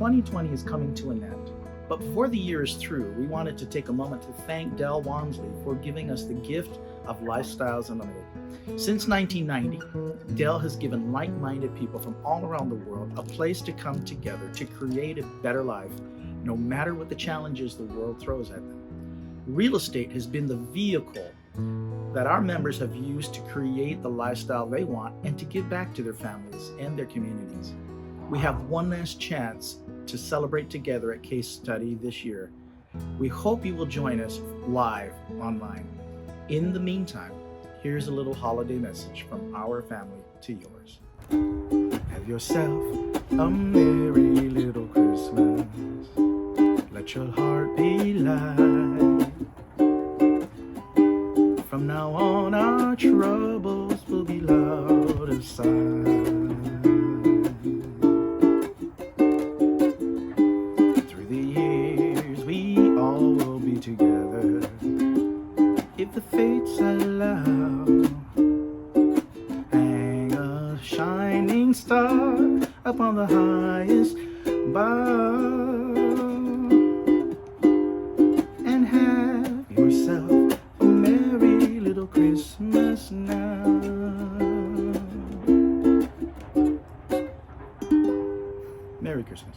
2020 is coming to an end. But before the year is through, we wanted to take a moment to thank Del Walmsley for giving us the gift of Lifestyles Unlimited. Since 1990, Del has given like-minded people from all around the world a place to come together to create a better life, no matter what the challenges the world throws at them. Real estate has been the vehicle that our members have used to create the lifestyle they want and to give back to their families and their communities. We have one last chance to celebrate together at Case Study this year. We hope you will join us live online. In the meantime, here's a little holiday message from our family to yours. Have yourself a merry little Christmas. Let your heart be light. From now on, our troubles will be loud aside. Through the years, we all will be together, if the fates allow. Hang a shining star upon the highest bough, and have yourself a merry little Christmas now. Merry Christmas.